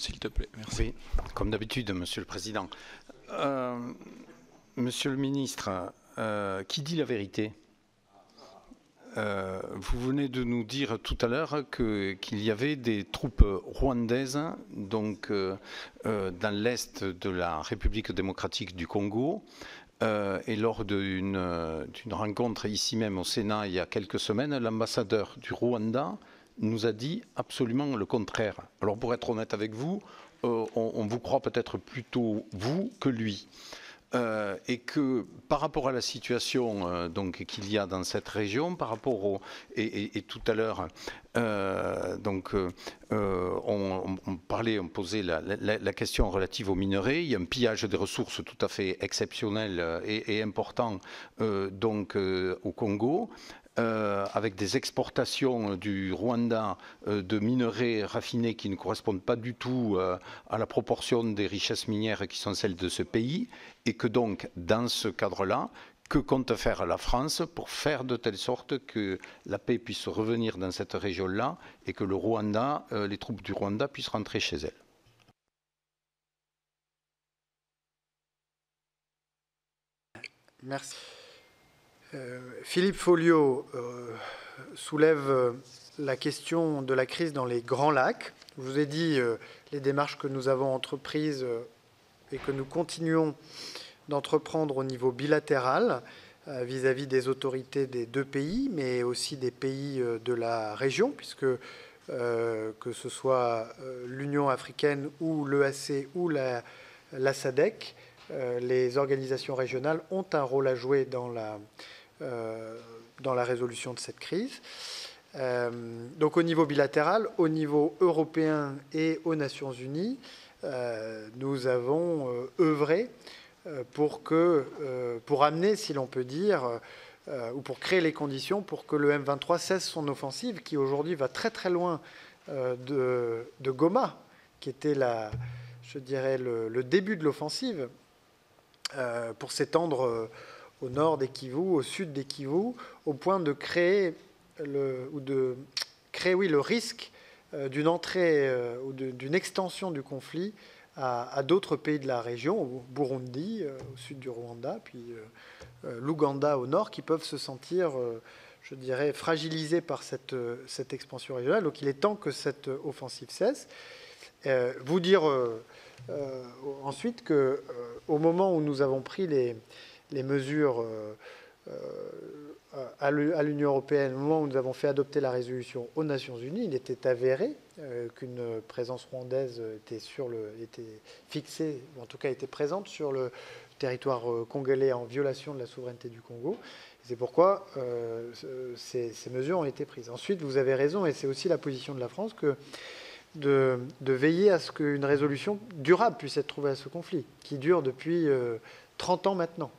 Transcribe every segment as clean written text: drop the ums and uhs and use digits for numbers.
S'il te plaît, merci. Oui, comme d'habitude, Monsieur le Président. Monsieur le Ministre, qui dit la vérité? Vous venez de nous dire tout à l'heure qu'il y avait des troupes rwandaises donc, dans l'est de la République démocratique du Congo. Et lors d'une rencontre ici même au Sénat il y a quelques semaines, l'ambassadeur du Rwanda nous a dit absolument le contraire. Alors pour être honnête avec vous, on vous croit peut-être plutôt vous que lui. Et que par rapport à la situation donc qu'il y a dans cette région, par rapport au et tout à l'heure on posait la question relative aux minerais. Il y a un pillage des ressources tout à fait exceptionnel et important au Congo. Avec des exportations du Rwanda de minerais raffinés qui ne correspondent pas du tout à la proportion des richesses minières qui sont celles de ce pays, et que donc, dans ce cadre-là, que compte faire la France pour faire de telle sorte que la paix puisse revenir dans cette région-là et que le Rwanda, les troupes du Rwanda puissent rentrer chez elles? Merci. Philippe Folliot soulève la question de la crise dans les Grands Lacs. Je vous ai dit les démarches que nous avons entreprises et que nous continuons d'entreprendre au niveau bilatéral vis-à-vis des autorités des deux pays, mais aussi des pays de la région, puisque que ce soit l'Union africaine ou l'EAC ou la SADC, les organisations régionales ont un rôle à jouer dans la résolution de cette crise. Donc au niveau bilatéral, au niveau européen et aux Nations Unies, nous avons œuvré pour amener, si l'on peut dire, ou pour créer les conditions pour que le M23 cesse son offensive, qui aujourd'hui va très très loin de Goma, qui était je dirais le début de l'offensive, pour s'étendre au nord des Kivu, au sud des Kivu, au point de créer le risque d'une entrée ou d'une extension du conflit à d'autres pays de la région, au Burundi, au sud du Rwanda, puis l'Ouganda au nord, qui peuvent se sentir, je dirais, fragilisés par cette expansion régionale. Donc il est temps que cette offensive cesse. Vous dire ensuite qu'au moment où nous avons pris les mesures à l'Union européenne, au moment où nous avons fait adopter la résolution aux Nations Unies, il était avéré qu'une présence rwandaise était fixée, ou en tout cas était présente sur le territoire congolais en violation de la souveraineté du Congo. C'est pourquoi ces mesures ont été prises. Ensuite, vous avez raison, et c'est aussi la position de la France, de veiller à ce qu'une résolution durable puisse être trouvée à ce conflit, qui dure depuis 30 ans maintenant,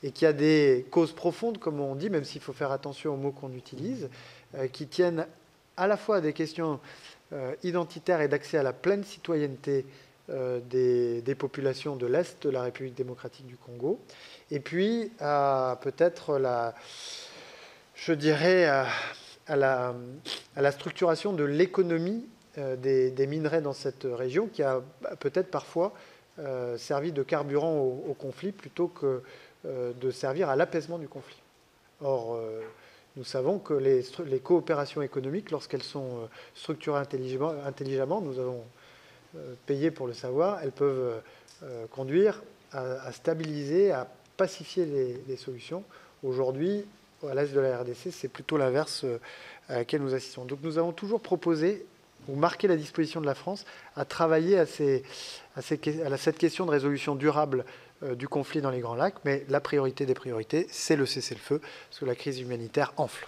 et qui a des causes profondes, comme on dit, même s'il faut faire attention aux mots qu'on utilise, qui tiennent à la fois à des questions identitaires et d'accès à la pleine citoyenneté des populations de l'Est de la République démocratique du Congo, et puis à peut-être je dirais à la structuration de l'économie des minerais dans cette région, qui a peut-être parfois servi de carburant au conflit plutôt que de servir à l'apaisement du conflit. Or, nous savons que les coopérations économiques, lorsqu'elles sont structurées intelligemment, nous avons payé pour le savoir, elles peuvent conduire à stabiliser, à pacifier les solutions. Aujourd'hui, à l'est de la RDC, c'est plutôt l'inverse à laquelle nous assistons. Donc nous avons toujours proposé ou marqué la disposition de la France à travailler à cette question de résolution durable du conflit dans les Grands Lacs, mais la priorité des priorités, c'est le cessez-le-feu, parce que la crise humanitaire enfle.